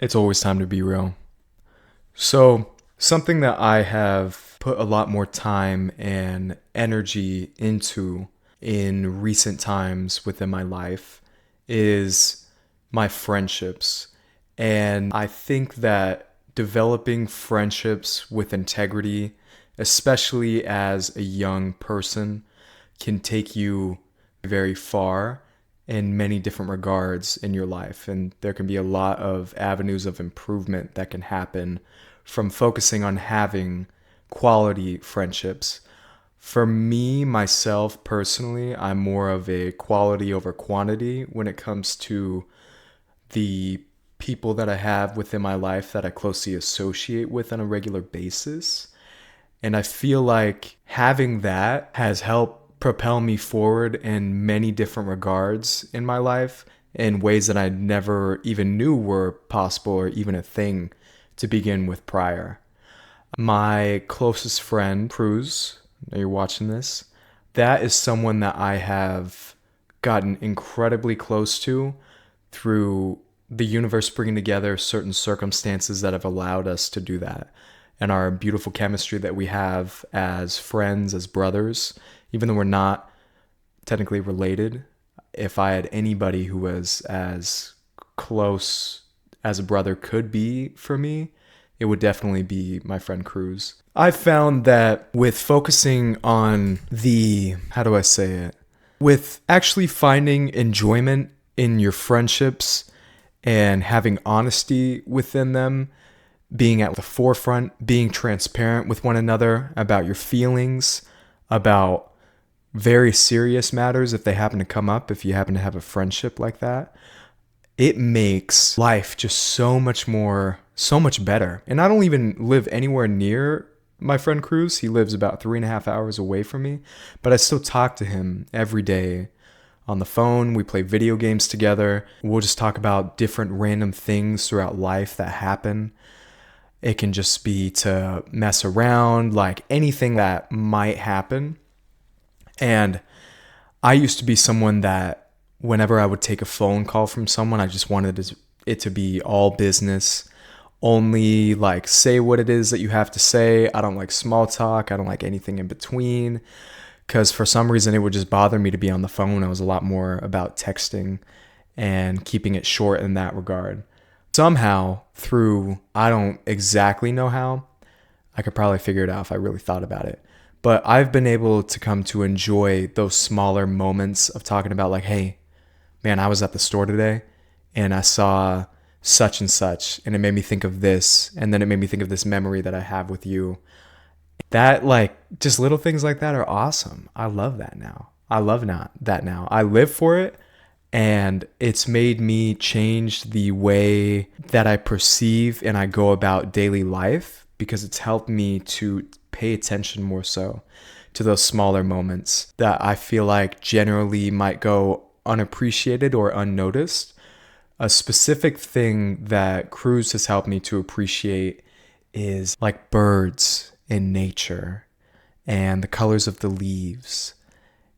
It's always time to be real. So, something that I have put a lot more time and energy into in recent times within my life is my friendships. And I think that developing friendships with integrity, especially as a young person, can take you very far in many different regards in your life. And there can be a lot of avenues of improvement that can happen from focusing on having quality friendships. For me, myself personally, I'm more of a quality over quantity when it comes to the people that I have within my life that I closely associate with on a regular basis. And I feel like having that has helped propel me forward in many different regards in my life in ways that I never even knew were possible or even a thing to begin with prior. My closest friend, Cruz, now you're watching this, that is someone that I have gotten incredibly close to through the universe bringing together certain circumstances that have allowed us to do that. And our beautiful chemistry that we have as friends, as brothers, even though we're not technically related. If I had anybody who was as close as a brother could be for me, it would definitely be my friend Cruz. I found that with focusing on how do I say it? With actually finding enjoyment in your friendships and having honesty within them, being at the forefront, being transparent with one another about your feelings, about very serious matters if they happen to come up, if you happen to have a friendship like that, it makes life just so much better. And I don't even live anywhere near my friend Cruz. He lives about 3.5 hours away from me, but I still talk to him every day on the phone. We play video games together. We'll just talk about different random things throughout life that happen. It can just be to mess around, like anything that might happen. And I used to be someone that whenever I would take a phone call from someone, I just wanted it to be all business. Only like say what it is that you have to say. I don't like small talk. I don't like anything in between. Because for some reason, it would just bother me to be on the phone. I was a lot more about texting and keeping it short in that regard. Somehow, through, I don't exactly know how, I could probably figure it out if I really thought about it. But I've been able to come to enjoy those smaller moments of talking about like, hey, man, I was at the store today and I saw such and such and it made me think of this. And then it made me think of this memory that I have with you. That like just little things like that are awesome. I love that now. That now. I live for it. And it's made me change the way that I perceive and I go about daily life because it's helped me to pay attention more so to those smaller moments that I feel like generally might go unappreciated or unnoticed. A specific thing that Cruz has helped me to appreciate is like birds in nature and the colors of the leaves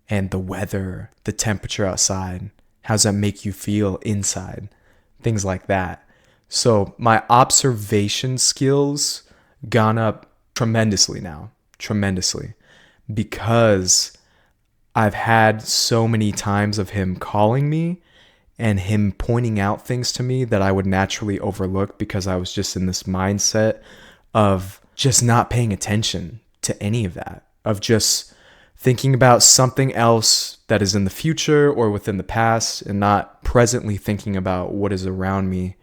and the weather, the temperature outside. How does that make you feel inside? Things like that. So my observation skills gone up tremendously now. Tremendously. Because I've had so many times of him calling me and him pointing out things to me that I would naturally overlook because I was just in this mindset of just not paying attention to any of that. Of just thinking about something else that is in the future or within the past and not presently thinking about what is around me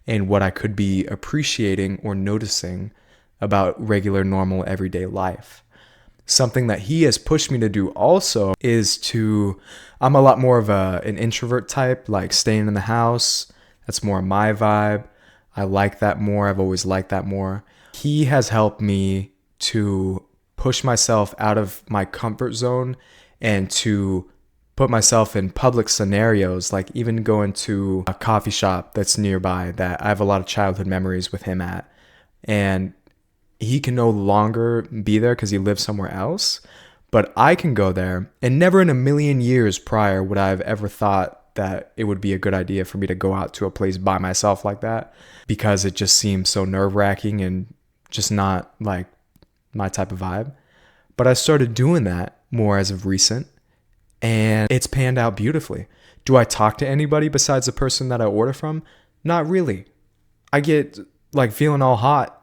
and what I could be appreciating or noticing about regular, normal, everyday life. Something that he has pushed me to do also is I'm a lot more of an introvert type, like staying in the house. That's more my vibe. I like that more. I've always liked that more. He has helped me to push myself out of my comfort zone and to put myself in public scenarios, like even going to a coffee shop that's nearby that I have a lot of childhood memories with him at. And he can no longer be there because he lives somewhere else, but I can go there. And never in a million years prior would I have ever thought that it would be a good idea for me to go out to a place by myself like that, because it just seems so nerve-wracking and just not like my type of vibe. But I started doing that more as of recent, and it's panned out beautifully. Do I talk to anybody besides the person that I order from? Not really. I get like feeling all hot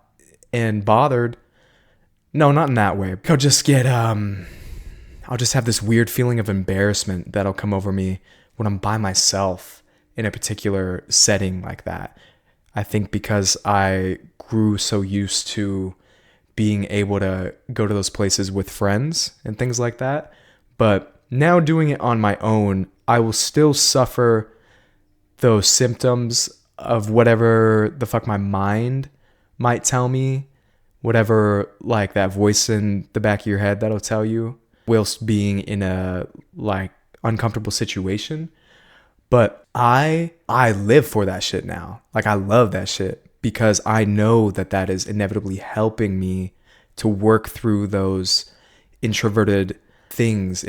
and bothered. No, not in that way. I'll just have this weird feeling of embarrassment that'll come over me when I'm by myself in a particular setting like that. I think because I grew so used to being able to go to those places with friends and things like that. But now doing it on my own, I will still suffer those symptoms of whatever the fuck my mind might tell me, whatever like that voice in the back of your head that'll tell you whilst being in a like uncomfortable situation. But I live for that shit now. Like I love that shit because I know that is inevitably helping me to work through those introverted feelings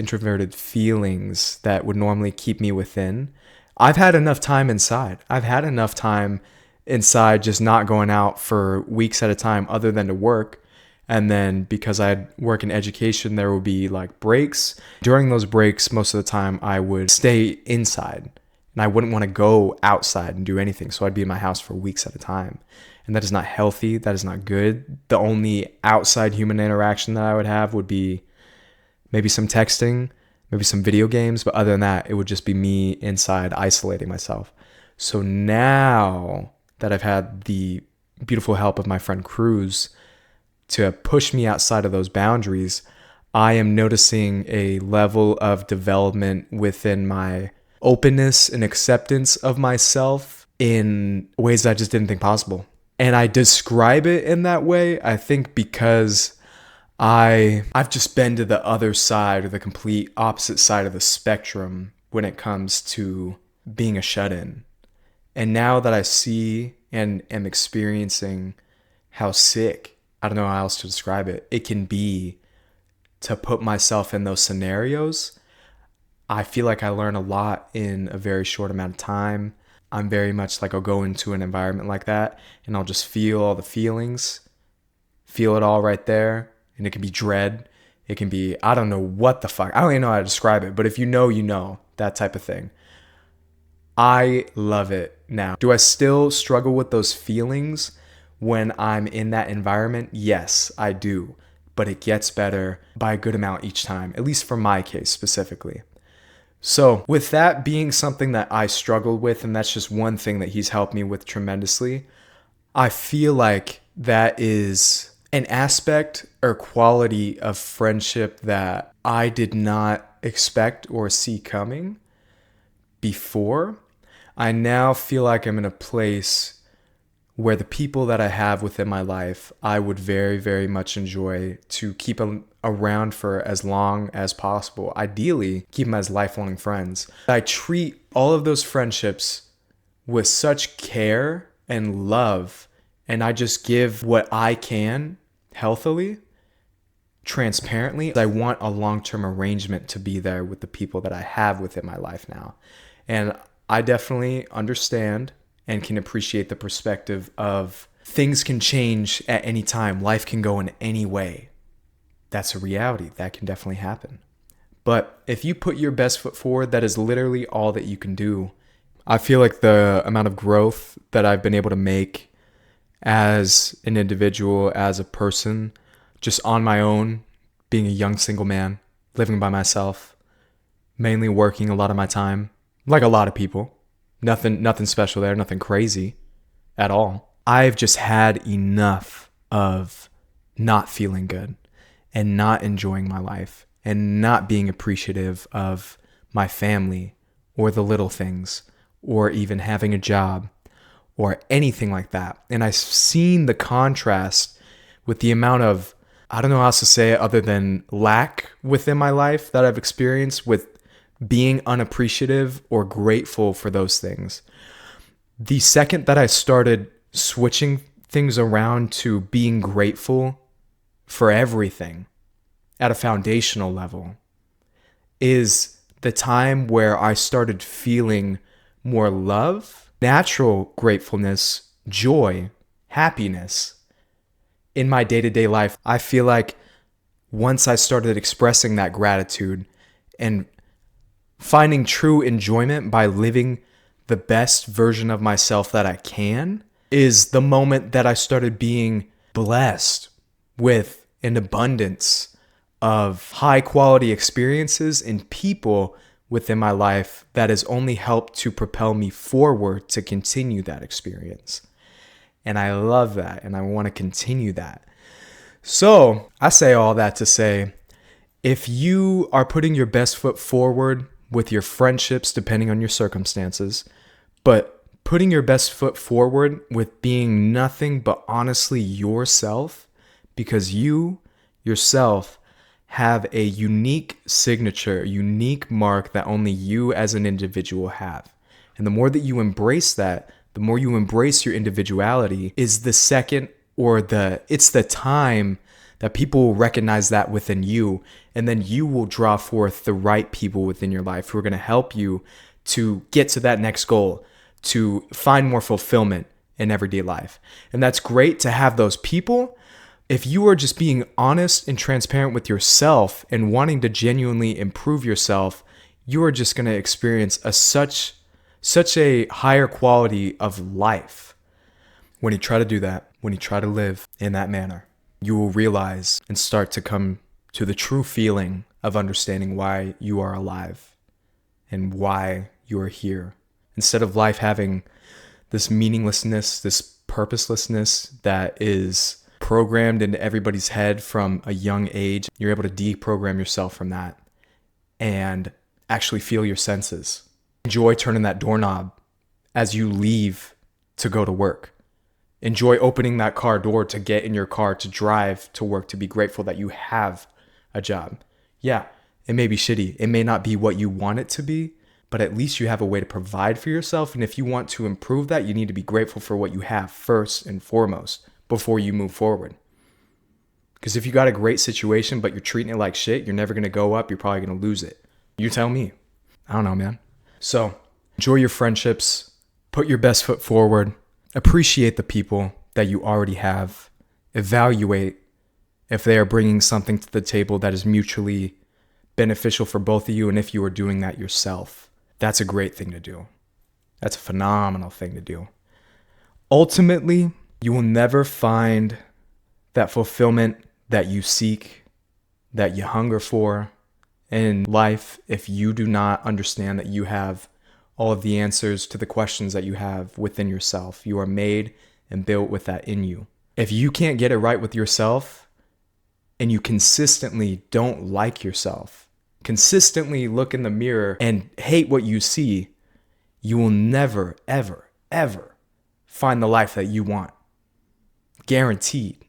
that would normally keep me within. I've had enough time inside. Just not going out for weeks at a time other than to work. And then because I work in education, there would be like breaks. During those breaks, most of the time I would stay inside and I wouldn't want to go outside and do anything. So I'd be in my house for weeks at a time. And that is not healthy. That is not good. The only outside human interaction that I would have would be maybe some texting, maybe some video games. But other than that, it would just be me inside isolating myself. So now that I've had the beautiful help of my friend Cruz to push me outside of those boundaries, I am noticing a level of development within my openness and acceptance of myself in ways that I just didn't think possible. And I describe it in that way, I think, because I've just been to the other side, or the complete opposite side of the spectrum when it comes to being a shut-in. And now that I see and am experiencing how sick, I don't know how else to describe it, it can be to put myself in those scenarios, I feel like I learn a lot in a very short amount of time. I'm very much like I'll go into an environment like that and I'll just feel all the feelings, feel it all right there. And it can be dread. It can be, I don't know what the fuck. I don't even know how to describe it. But if you know, that type of thing. I love it now. Do I still struggle with those feelings when I'm in that environment? Yes, I do. But it gets better by a good amount each time, at least for my case specifically. So with that being something that I struggled with, and that's just one thing that he's helped me with tremendously, I feel like that is an aspect or quality of friendship that I did not expect or see coming before. I now feel like I'm in a place where the people that I have within my life, I would very, very much enjoy to keep around for as long as possible. Ideally, keep them as lifelong friends. I treat all of those friendships with such care and love, and I just give what I can healthily, transparently. I want a long-term arrangement to be there with the people that I have within my life now. And I definitely understand and can appreciate the perspective of things can change at any time. Life can go in any way. That's a reality. That can definitely happen. But if you put your best foot forward, that is literally all that you can do. I feel like the amount of growth that I've been able to make as an individual, as a person, just on my own, being a young single man, living by myself, mainly working a lot of my time, like a lot of people. Nothing special there, nothing crazy at all. I've just had enough of not feeling good and not enjoying my life and not being appreciative of my family or the little things or even having a job or anything like that. And I've seen the contrast with the amount of, I don't know how else to say it other than lack within my life that I've experienced with being unappreciative or grateful for those things. The second that I started switching things around to being grateful for everything at a foundational level is the time where I started feeling more love, natural gratefulness, joy, happiness in my day-to-day life. I feel like once I started expressing that gratitude and finding true enjoyment by living the best version of myself that I can, is the moment that I started being blessed with an abundance of high quality experiences and people within my life that has only helped to propel me forward to continue that experience. And I love that, and I want to continue that. So I say all that to say, if you are putting your best foot forward with your friendships, depending on your circumstances, but putting your best foot forward with being nothing but honestly yourself, because you yourself have a unique signature, a unique mark that only you as an individual have. And the more that you embrace that, the more you embrace your individuality, is the second or it's the time that people will recognize that within you. And then you will draw forth the right people within your life who are going to help you to get to that next goal, to find more fulfillment in everyday life. And that's great to have those people. If you are just being honest and transparent with yourself and wanting to genuinely improve yourself, you are just going to experience such a higher quality of life. When you try to do that, when you try to live in that manner, you will realize and start to come to the true feeling of understanding why you are alive and why you are here. Instead of life having this meaninglessness, this purposelessness that is programmed into everybody's head from a young age, you're able to deprogram yourself from that and actually feel your senses. Enjoy turning that doorknob as you leave to go to work. Enjoy opening that car door to get in your car to drive to work, to be grateful that you have a job. Yeah, it may be shitty. It may not be what you want it to be, but at least you have a way to provide for yourself. And if you want to improve that, you need to be grateful for what you have first and foremost before you move forward. Because if you got a great situation, but you're treating it like shit, you're never going to go up. You're probably going to lose it. You tell me. I don't know, man. So enjoy your friendships. Put your best foot forward. Appreciate the people that you already have. Evaluate if they are bringing something to the table that is mutually beneficial for both of you, and if you are doing that yourself. That's a great thing to do. That's a phenomenal thing to do. Ultimately, you will never find that fulfillment that you seek, that you hunger for in life, if you do not understand that you have all of the answers to the questions that you have within yourself. You are made and built with that in you. If you can't get it right with yourself, and you consistently don't like yourself, consistently look in the mirror and hate what you see, you will never, ever, ever find the life that you want. Guaranteed.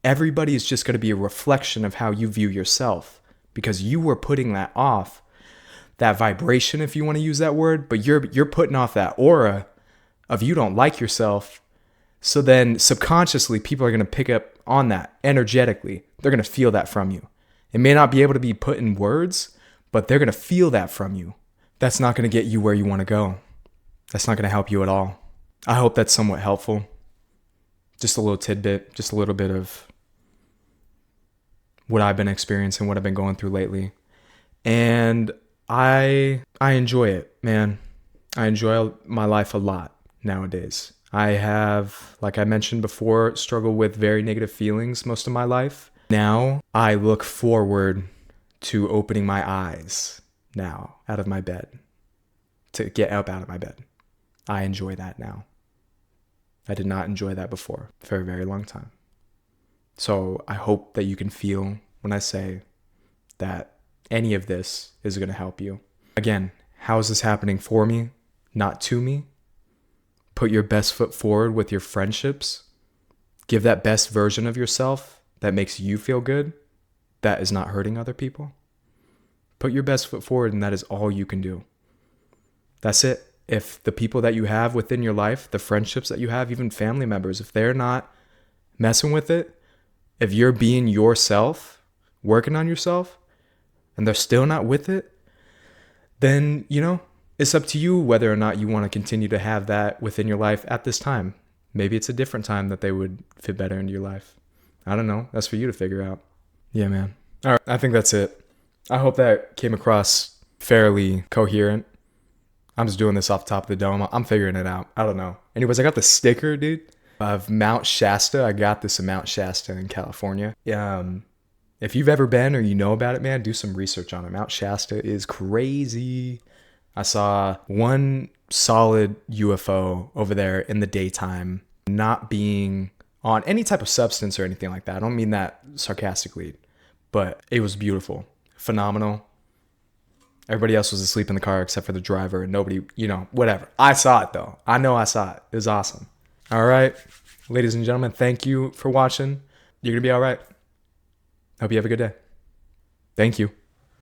Everybody is just going to be a reflection of how you view yourself, because you were putting that off, that vibration, if you want to use that word, but you're putting off that aura of you don't like yourself. So then subconsciously, people are going to pick up on that energetically. They're going to feel that from you. It may not be able to be put in words, but they're going to feel that from you. That's not going to get you where you want to go. That's not going to help you at all. I hope that's somewhat helpful. Just a little tidbit, just a little bit of what I've been experiencing, what I've been going through lately. And I enjoy it, man. I enjoy my life a lot nowadays. I have, like I mentioned before, struggled with very negative feelings most of my life. Now I look forward to opening my eyes now out of my bed, to get up out of my bed. I enjoy that now. I did not enjoy that before for a very long time. So I hope that you can feel when I say that any of this is going to help you. Again, how is this happening for me, not to me? Put your best foot forward with your friendships. Give that best version of yourself that makes you feel good, that is not hurting other people. Put your best foot forward, and that is all you can do. That's it. If the people that you have within your life, the friendships that you have, even family members, if they're not messing with it, if you're being yourself, working on yourself, and they're still not with it, then, it's up to you whether or not you want to continue to have that within your life at this time. Maybe it's a different time that they would fit better into your life. I don't know. That's for you to figure out. Yeah, man. All right. I think that's it. I hope that came across fairly coherent. I'm just doing this off the top of the dome. I'm figuring it out. I don't know. Anyways, I got the sticker, dude, of Mount Shasta. I got this in Mount Shasta in California. If you've ever been or you know about it, man, do some research on it. Mount Shasta is crazy. I saw one solid UFO over there in the daytime, not being on any type of substance or anything like that. I don't mean that sarcastically, but it was beautiful, phenomenal. Everybody else was asleep in the car except for the driver and nobody, whatever. I saw it though. I know I saw it. It was awesome. All right, ladies and gentlemen, thank you for watching. You're going to be all right. Hope you have a good day. Thank you.